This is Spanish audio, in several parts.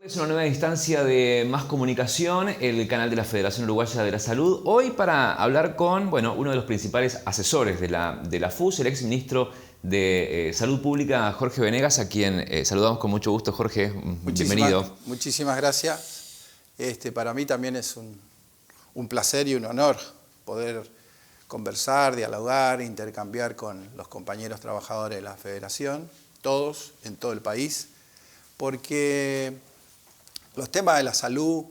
Es una nueva instancia de Más Comunicación, el canal de la Federación Uruguaya de la Salud. Hoy para hablar con uno de los principales asesores de la FUS, el exministro de Salud Pública, Jorge Venegas, a quien saludamos con mucho gusto. Jorge, bienvenido. Muchísimas gracias. Para mí también es un placer y un honor poder conversar, dialogar, intercambiar con los compañeros trabajadores de la Federación, todos, en todo el país, porque los temas de la salud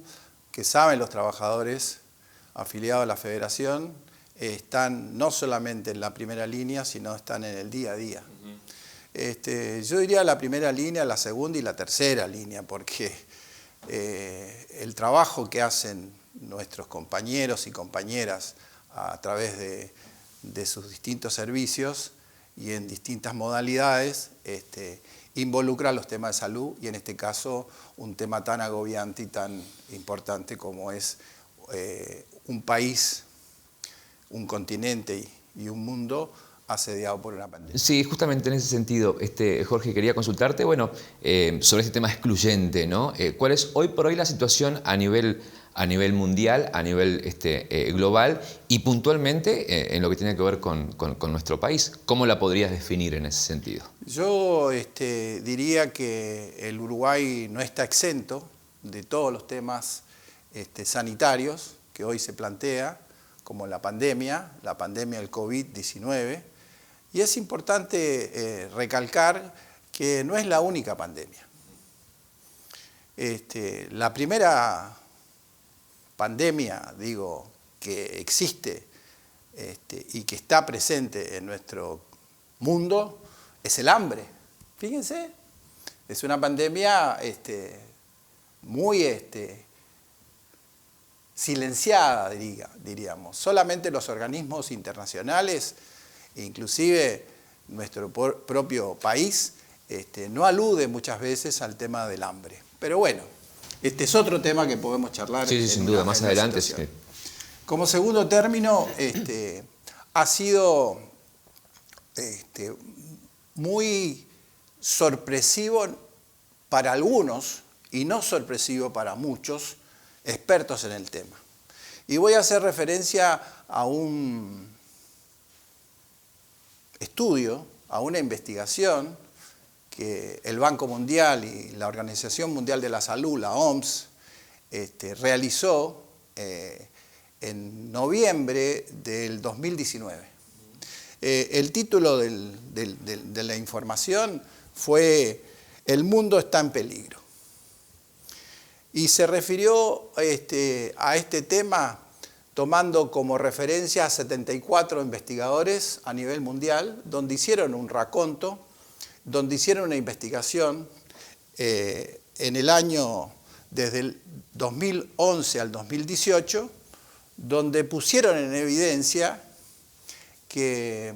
que saben los trabajadores afiliados a la Federación están no solamente en la primera línea, sino están en el día a día. Yo diría la primera línea, la segunda y la tercera línea, porque el trabajo que hacen nuestros compañeros y compañeras a través de sus distintos servicios y en distintas modalidades, involucra los temas de salud y en este caso un tema tan agobiante y tan importante como es un país, un continente y un mundo asediado por una pandemia. Sí, justamente en ese sentido, Jorge, quería consultarte, sobre este tema excluyente, ¿no? ¿Cuál es hoy por hoy la situación a nivel mundial, a nivel global y puntualmente en lo que tiene que ver con nuestro país? ¿Cómo la podrías definir en ese sentido? Yo diría que el Uruguay no está exento de todos los temas sanitarios que hoy se plantea, como la pandemia del COVID-19, y es importante recalcar que no es la única pandemia. La primera pandemia, que existe y que está presente en nuestro mundo es el hambre. Fíjense, es una pandemia muy silenciada, diríamos. Solamente los organismos internacionales, inclusive nuestro propio país, no alude muchas veces al tema del hambre. Pero bueno, este es otro tema que podemos charlar. Sí, sin duda, más adelante. Sí. Como segundo término, ha sido muy sorpresivo para algunos y no sorpresivo para muchos expertos en el tema. Y voy a hacer referencia a un estudio, a una investigación que el Banco Mundial y la Organización Mundial de la Salud, la OMS, realizó en noviembre del 2019. El título de la información fue "El mundo está en peligro". Y se refirió a este tema tomando como referencia a 74 investigadores a nivel mundial, donde hicieron un raconto, donde hicieron una investigación en el año desde el 2011 al 2018, donde pusieron en evidencia que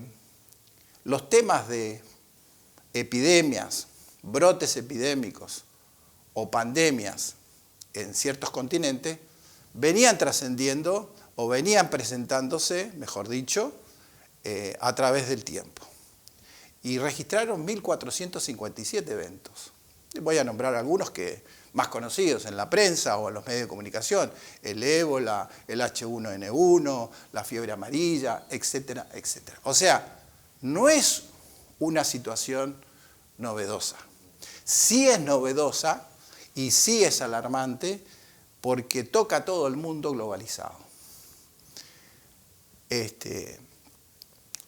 los temas de epidemias, brotes epidémicos o pandemias en ciertos continentes venían trascendiendo o venían presentándose, mejor dicho, a través del tiempo. Y registraron 1.457 eventos. Voy a nombrar algunos más conocidos en la prensa o en los medios de comunicación: el ébola, el H1N1, la fiebre amarilla, etcétera, etcétera. O sea, no es una situación novedosa. Sí es novedosa y sí es alarmante porque toca a todo el mundo globalizado.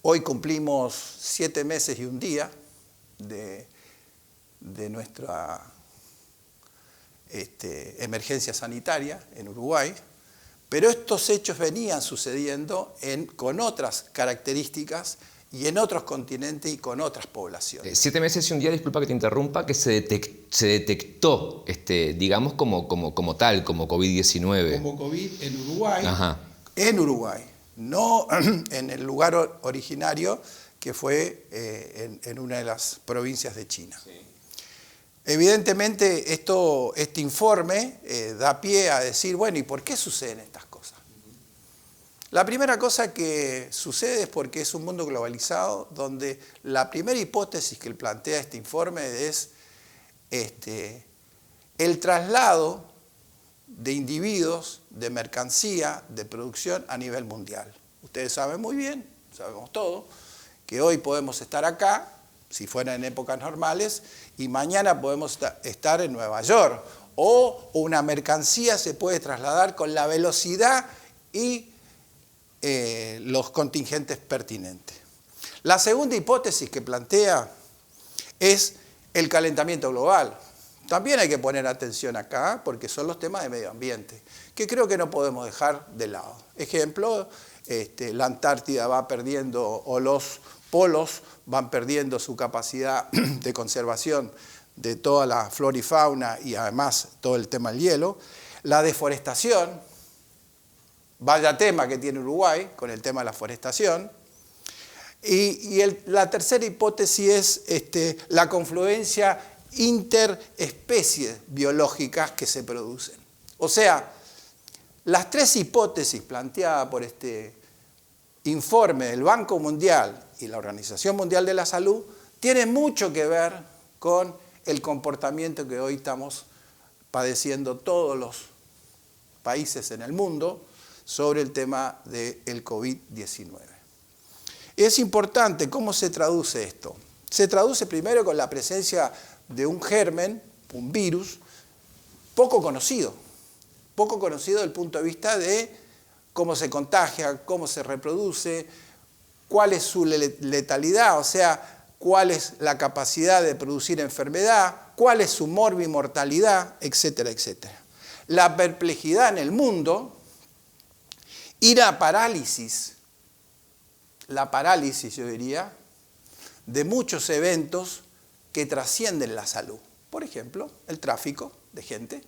Hoy cumplimos 7 meses y un día de nuestra emergencia sanitaria en Uruguay, pero estos hechos venían sucediendo con otras características y en otros continentes y con otras poblaciones. 7 meses y un día, disculpa que te interrumpa, que se detectó, digamos, como tal, como COVID-19. Como COVID en Uruguay. Ajá. En Uruguay, no en el lugar originario que fue en una de las provincias de China. Sí. Evidentemente, este informe da pie a decir, bueno, ¿y por qué suceden estas cosas? La primera cosa que sucede es porque es un mundo globalizado, donde la primera hipótesis que plantea este informe es el traslado de individuos, de mercancía, de producción a nivel mundial. Ustedes saben muy bien, sabemos todo, que hoy podemos estar acá, si fuera en épocas normales, y mañana podemos estar en Nueva York, o una mercancía se puede trasladar con la velocidad y los contingentes pertinentes. La segunda hipótesis que plantea es el calentamiento global. También hay que poner atención acá porque son los temas de medio ambiente, que creo que no podemos dejar de lado. Ejemplo, la Antártida va perdiendo, o los polos van perdiendo su capacidad de conservación de toda la flora y fauna y además todo el tema del hielo. La deforestación, vaya tema que tiene Uruguay con el tema de la forestación. Y la tercera hipótesis es la confluencia interespecies biológicas que se producen. O sea, las tres hipótesis planteadas por este informe del Banco Mundial y la Organización Mundial de la Salud tienen mucho que ver con el comportamiento que hoy estamos padeciendo todos los países en el mundo sobre el tema del COVID-19. Es importante cómo se traduce esto. Se traduce primero con la presencia de un germen, un virus, poco conocido desde el punto de vista de cómo se contagia, cómo se reproduce, cuál es su letalidad, o sea, cuál es la capacidad de producir enfermedad, cuál es su morbimortalidad, etcétera, etcétera. La perplejidad en el mundo y la parálisis yo diría, de muchos eventos que trascienden la salud. Por ejemplo, el tráfico de gente.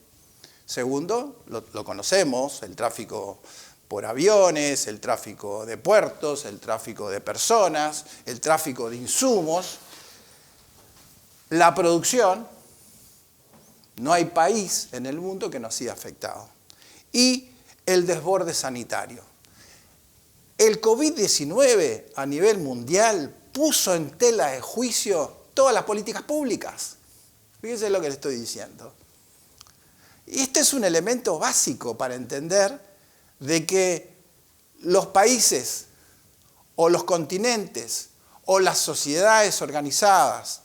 Segundo, lo conocemos, el tráfico por aviones, el tráfico de puertos, el tráfico de personas, el tráfico de insumos. La producción, no hay país en el mundo que no sea afectado. Y el desborde sanitario. El COVID-19 a nivel mundial puso en tela de juicio todas las políticas públicas. Fíjense lo que le estoy diciendo. Y este es un elemento básico para entender de que los países o los continentes o las sociedades organizadas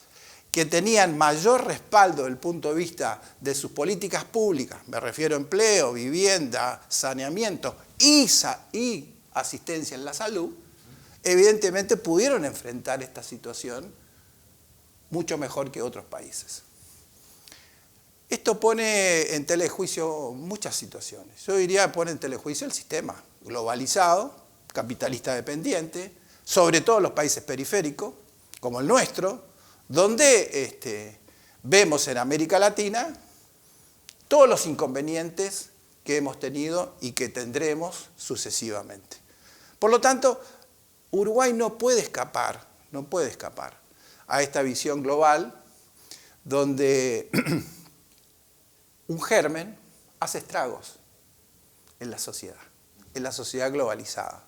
que tenían mayor respaldo desde el punto de vista de sus políticas públicas, me refiero a empleo, vivienda, saneamiento y asistencia en la salud, evidentemente pudieron enfrentar esta situación mucho mejor que otros países. Esto pone en tela de juicio muchas situaciones. Yo diría pone en tela de juicio el sistema globalizado, capitalista dependiente, sobre todo los países periféricos, como el nuestro, donde vemos en América Latina todos los inconvenientes que hemos tenido y que tendremos sucesivamente. Por lo tanto, Uruguay no puede escapar a esta visión global donde un germen hace estragos en la sociedad globalizada.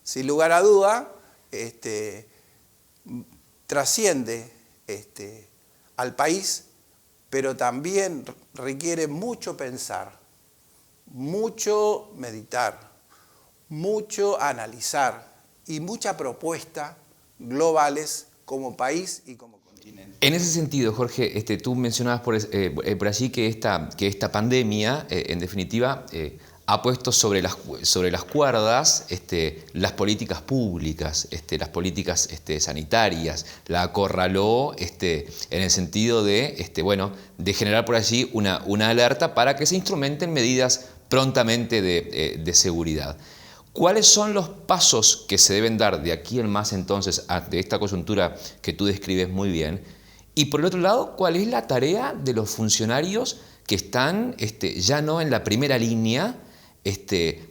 Sin lugar a duda, trasciende al país, pero también requiere mucho pensar, mucho meditar, mucho analizar y mucha propuesta globales como país y como continente. En ese sentido, Jorge, tú mencionabas por allí que esta pandemia, en definitiva, ha puesto sobre las cuerdas las políticas públicas, las políticas sanitarias, la acorraló en el sentido de generar por allí una alerta para que se instrumenten medidas prontamente de seguridad. ¿Cuáles son los pasos que se deben dar de aquí en más entonces de esta coyuntura que tú describes muy bien? Y por el otro lado, ¿cuál es la tarea de los funcionarios que están ya no en la primera línea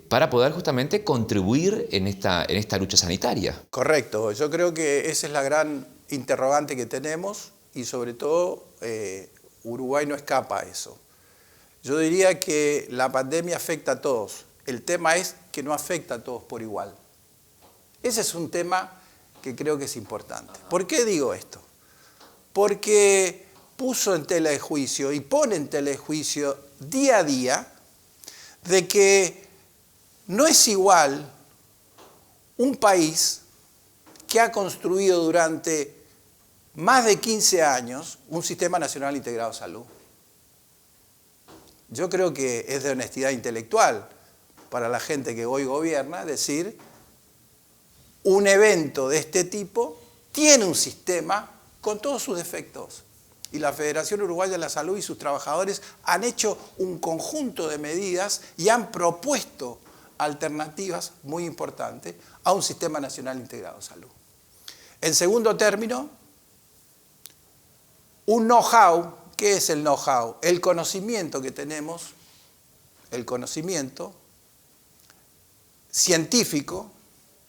para poder justamente contribuir en esta lucha sanitaria? Correcto, yo creo que esa es la gran interrogante que tenemos y sobre todo Uruguay no escapa a eso. Yo diría que la pandemia afecta a todos. El tema es que no afecta a todos por igual. Ese es un tema que creo que es importante. ¿Por qué digo esto? Porque puso en tela de juicio y pone en tela de juicio día a día de que no es igual un país que ha construido durante más de 15 años un Sistema Nacional Integrado de Salud. Yo creo que es de honestidad intelectual para la gente que hoy gobierna decir, un evento de este tipo tiene un sistema con todos sus defectos. Y la Federación Uruguaya de la Salud y sus trabajadores han hecho un conjunto de medidas y han propuesto alternativas muy importantes a un Sistema Nacional Integrado de Salud. En segundo término, un know-how. ¿Qué es el know-how? El conocimiento que tenemos, el conocimiento científico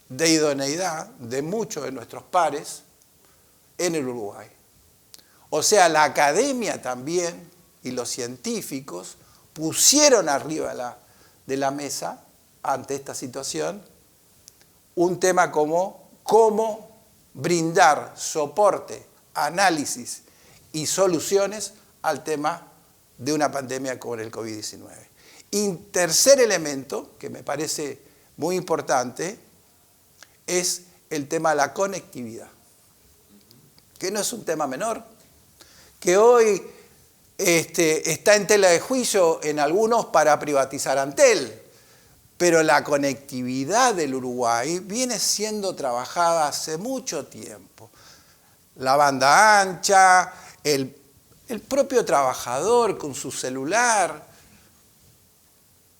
de idoneidad de muchos de nuestros pares en el Uruguay. O sea, la academia también y los científicos pusieron arriba de la mesa, ante esta situación, un tema como cómo brindar soporte, análisis y soluciones al tema de una pandemia como el COVID-19. Y tercer elemento, que me parece muy importante, es el tema de la conectividad, que no es un tema menor, que hoy está en tela de juicio en algunos para privatizar Antel, pero la conectividad del Uruguay viene siendo trabajada hace mucho tiempo. La banda ancha, el propio trabajador con su celular,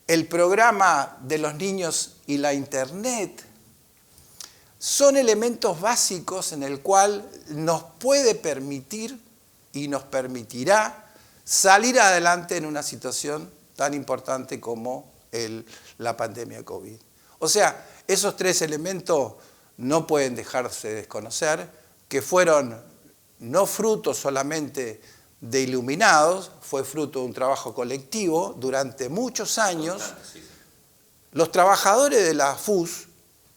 el programa de los niños y la internet, son elementos básicos en el cual nos puede permitir y nos permitirá salir adelante en una situación tan importante como la pandemia de COVID. O sea, esos tres elementos no pueden dejarse de desconocer, que fueron no fruto solamente de iluminados, fue fruto de un trabajo colectivo durante muchos años. Los trabajadores de la FUS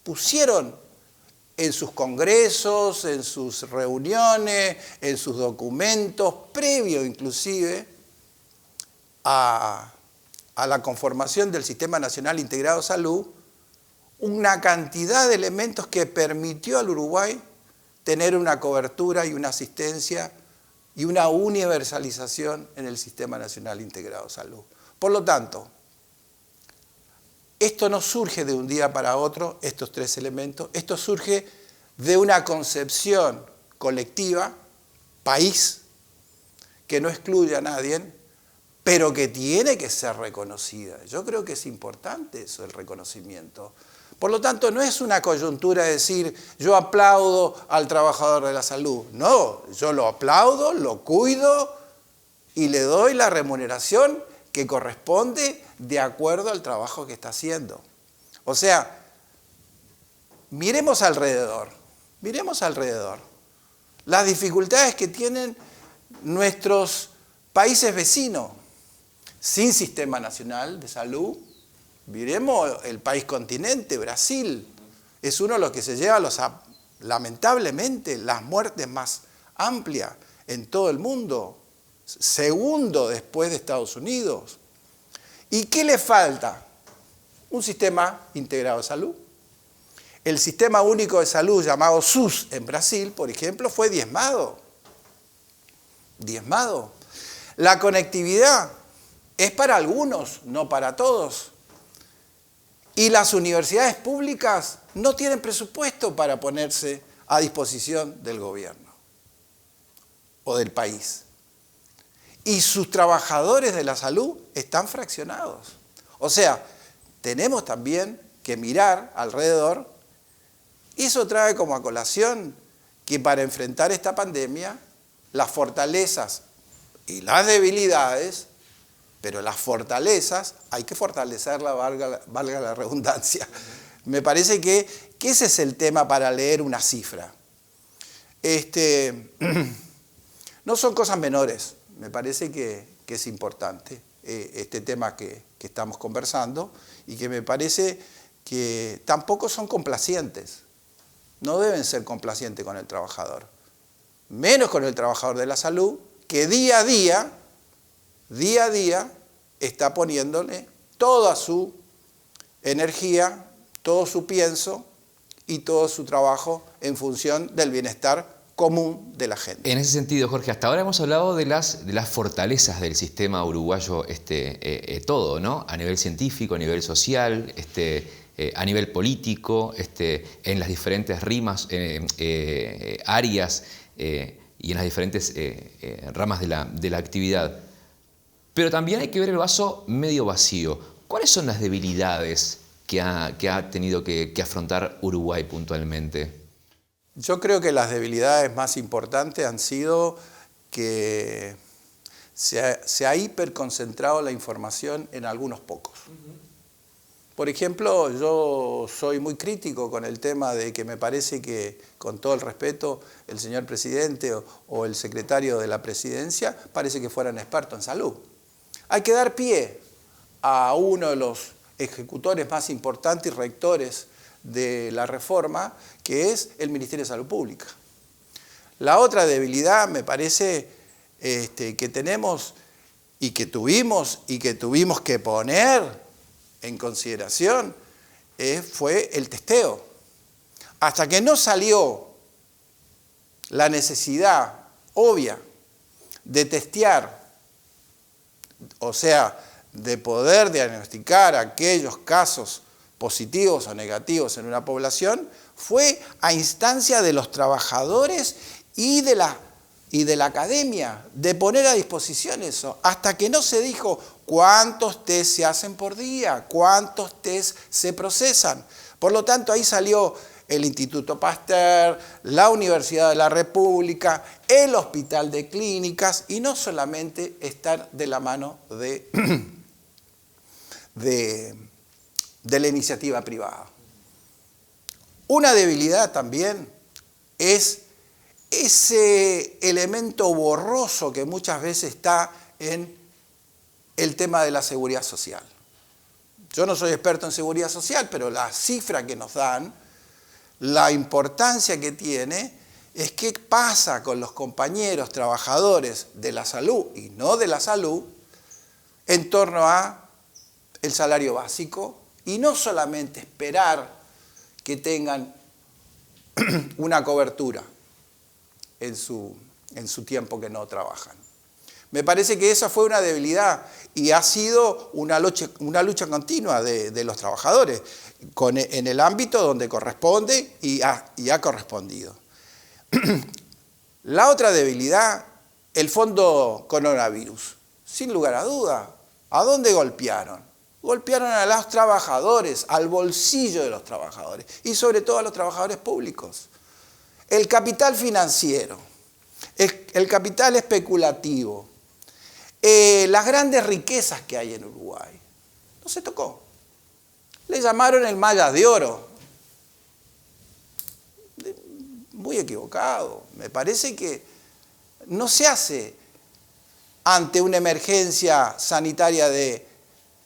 pusieron en sus congresos, en sus reuniones, en sus documentos, previo inclusive a la conformación del Sistema Nacional Integrado de Salud, una cantidad de elementos que permitió al Uruguay tener una cobertura y una asistencia y una universalización en el Sistema Nacional Integrado de Salud. Por lo tanto, esto no surge de un día para otro, estos tres elementos, esto surge de una concepción colectiva, país, que no excluye a nadie, pero que tiene que ser reconocida. Yo creo que es importante eso, el reconocimiento. Por lo tanto, no es una coyuntura de decir, yo aplaudo al trabajador de la salud. No, yo lo aplaudo, lo cuido y le doy la remuneración que corresponde de acuerdo al trabajo que está haciendo. O sea, miremos alrededor. Las dificultades que tienen nuestros países vecinos sin sistema nacional de salud. Miremos el país continente, Brasil, es uno de los que se lleva lamentablemente las muertes más amplias en todo el mundo, segundo después de Estados Unidos. ¿Y qué le falta? Un sistema integrado de salud. El Sistema Único de Salud, llamado SUS en Brasil, por ejemplo, fue diezmado. La conectividad es para algunos, no para todos. Y las universidades públicas no tienen presupuesto para ponerse a disposición del gobierno o del país. Y sus trabajadores de la salud están fraccionados. O sea, tenemos también que mirar alrededor. Y eso trae como a colación que para enfrentar esta pandemia, las fortalezas y las debilidades, pero las fortalezas hay que fortalecerlas, valga la redundancia. Me parece que ese es el tema para leer una cifra. No son cosas menores, me parece que es importante este tema que estamos conversando y que me parece que tampoco son complacientes. No deben ser complacientes con el trabajador, menos con el trabajador de la salud, que día a día, está poniéndole toda su energía, todo su pienso y todo su trabajo en función del bienestar común de la gente. En ese sentido, Jorge, hasta ahora hemos hablado de las fortalezas del sistema uruguayo, todo, ¿no? A nivel científico, a nivel social, a nivel político, en las diferentes áreas y en las diferentes ramas de la actividad. Pero también hay que ver el vaso medio vacío. ¿Cuáles son las debilidades que ha tenido que afrontar Uruguay puntualmente? Yo creo que las debilidades más importantes han sido que se ha hiperconcentrado la información en algunos pocos. Por ejemplo, yo soy muy crítico con el tema de que me parece que, con todo el respeto, el señor presidente o el secretario de la presidencia parece que fueran expertos en salud. Hay que dar pie a uno de los ejecutores más importantes y rectores de la reforma, que es el Ministerio de Salud Pública. La otra debilidad, me parece, que tenemos y que tuvimos que poner en consideración, fue el testeo. Hasta que no salió la necesidad obvia de testear, o sea, de poder diagnosticar aquellos casos positivos o negativos en una población, fue a instancia de los trabajadores y de la academia, de poner a disposición eso, hasta que no se dijo cuántos test se hacen por día, cuántos test se procesan. Por lo tanto, ahí salió el Instituto Pasteur, la Universidad de la República, el Hospital de Clínicas, y no solamente estar de la mano de la iniciativa privada. Una debilidad también es ese elemento borroso que muchas veces está en el tema de la seguridad social. Yo no soy experto en seguridad social, pero la cifra que nos dan, la importancia que tiene, es qué pasa con los compañeros trabajadores de la salud y no de la salud en torno a el salario básico, y no solamente esperar que tengan una cobertura en su tiempo que no trabajan. Me parece que esa fue una debilidad y ha sido una lucha continua de los trabajadores en el ámbito donde corresponde y ha correspondido. La otra debilidad, el fondo coronavirus. Sin lugar a duda, ¿a dónde golpearon? Golpearon a los trabajadores, al bolsillo de los trabajadores y sobre todo a los trabajadores públicos. El capital financiero, el capital especulativo, las grandes riquezas que hay en Uruguay, no se tocó. Le llamaron el Maya de Oro. Muy equivocado. Me parece que no se hace ante una emergencia sanitaria de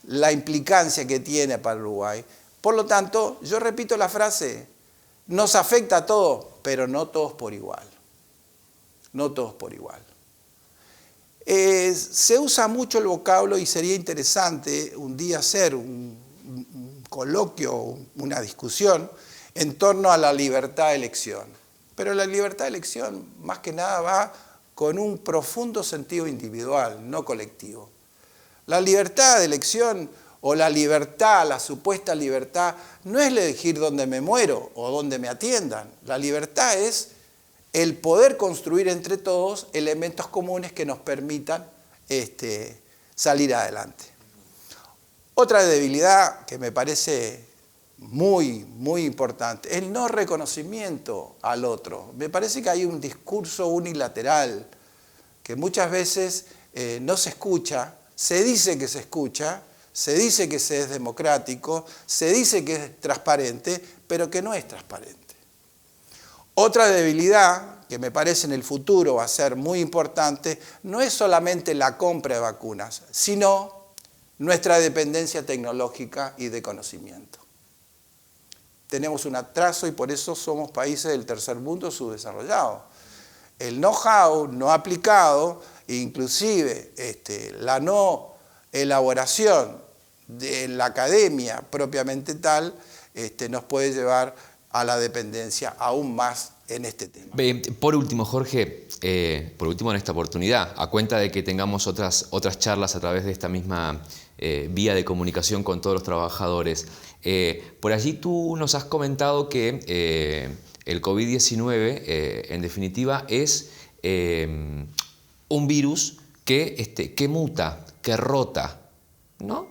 la implicancia que tiene para Uruguay. Por lo tanto, yo repito la frase, nos afecta a todos, pero no todos por igual. No todos por igual. Se usa mucho el vocablo y sería interesante un día hacer un coloquio, una discusión en torno a la libertad de elección. Pero la libertad de elección, más que nada, va con un profundo sentido individual, no colectivo. La libertad de elección o la supuesta libertad, no es elegir dónde me muero o dónde me atiendan. La libertad es el poder construir entre todos elementos comunes que nos permitan salir adelante. Otra debilidad que me parece muy, muy importante, el no reconocimiento al otro. Me parece que hay un discurso unilateral que muchas veces no se escucha. Se dice que se escucha, se dice que se es democrático, se dice que es transparente, pero que no es transparente. Otra debilidad que me parece en el futuro va a ser muy importante, no es solamente la compra de vacunas, sino nuestra dependencia tecnológica y de conocimiento. Tenemos un atraso y por eso somos países del tercer mundo subdesarrollados. El know-how no aplicado inclusive la no elaboración de la academia propiamente tal, nos puede llevar a la dependencia aún más en este tema. Por último, Jorge, por último en esta oportunidad, a cuenta de que tengamos otras charlas a través de esta misma vía de comunicación con todos los trabajadores, por allí tú nos has comentado que el COVID-19, en definitiva, es un virus que muta, que rota, ¿no?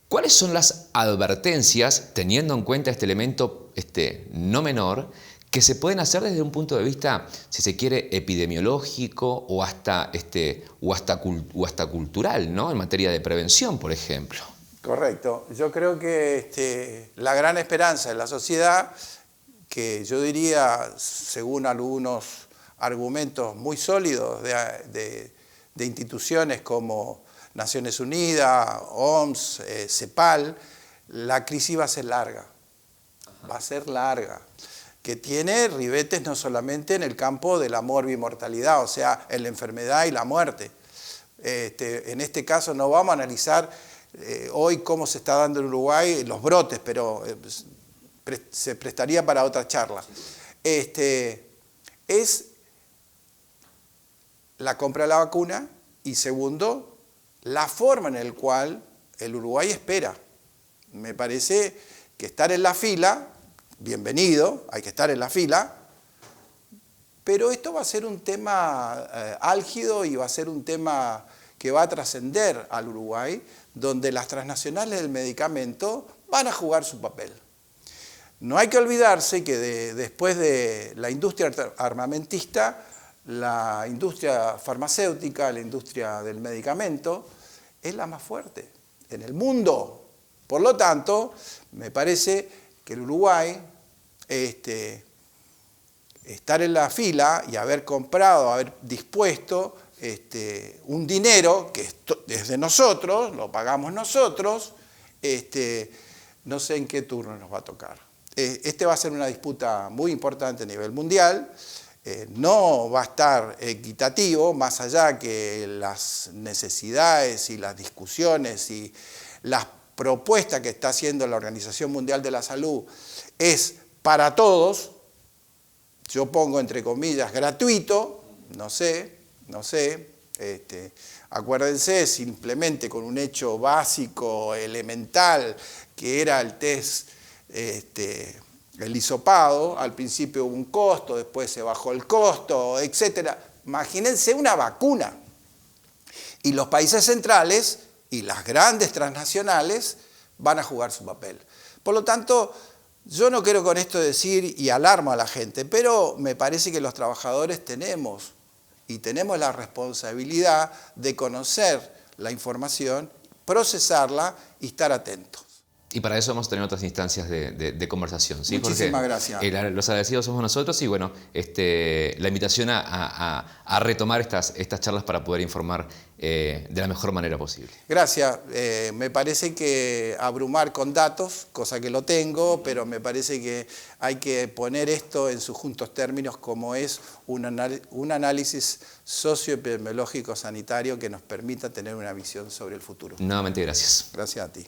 ¿Cuáles son las advertencias, teniendo en cuenta este elemento no menor, que se pueden hacer desde un punto de vista, si se quiere, epidemiológico o hasta cultural, ¿no? En materia de prevención, por ejemplo? Correcto. Yo creo que la gran esperanza de la sociedad, que yo diría, según algunos argumentos muy sólidos de instituciones como Naciones Unidas, OMS, CEPAL, la crisis va a ser larga. Va a ser larga. Que tiene ribetes no solamente en el campo de la morbimortalidad, o sea, en la enfermedad y la muerte. En este caso no vamos a analizar hoy cómo se está dando en Uruguay los brotes, pero se prestaría para otra charla. Es la compra de la vacuna y segundo, la forma en la cual el Uruguay espera. Me parece que estar en la fila, bienvenido, hay que estar en la fila, pero esto va a ser un tema álgido y va a ser un tema que va a trascender al Uruguay, donde las transnacionales del medicamento van a jugar su papel. No hay que olvidarse que después de la industria armamentista, la industria farmacéutica, la industria del medicamento, es la más fuerte en el mundo. Por lo tanto, me parece que el Uruguay, estar en la fila y haber comprado, haber dispuesto un dinero que es de nosotros, lo pagamos nosotros, no sé en qué turno nos va a tocar. Va a ser una disputa muy importante a nivel mundial. No va a estar equitativo, más allá que las necesidades y las discusiones y las propuestas que está haciendo la Organización Mundial de la Salud es para todos, yo pongo entre comillas gratuito, no sé, acuérdense simplemente con un hecho básico, elemental, que era el test, el hisopado, al principio hubo un costo, después se bajó el costo, etc. Imagínense una vacuna. Y los países centrales y las grandes transnacionales van a jugar su papel. Por lo tanto, yo no quiero con esto decir y alarmo a la gente, pero me parece que los trabajadores tenemos la responsabilidad de conocer la información, procesarla y estar atentos. Y para eso vamos a tener otras instancias de conversación. ¿Sí, Muchísimas Jorge? Gracias. Los agradecidos somos nosotros y bueno, la invitación a retomar estas charlas para poder informar de la mejor manera posible. Gracias. Me parece que abrumar con datos, cosa que lo tengo, pero me parece que hay que poner esto en sus justos términos como es un análisis socioepidemiológico sanitario que nos permita tener una visión sobre el futuro. Nuevamente, gracias. Gracias a ti.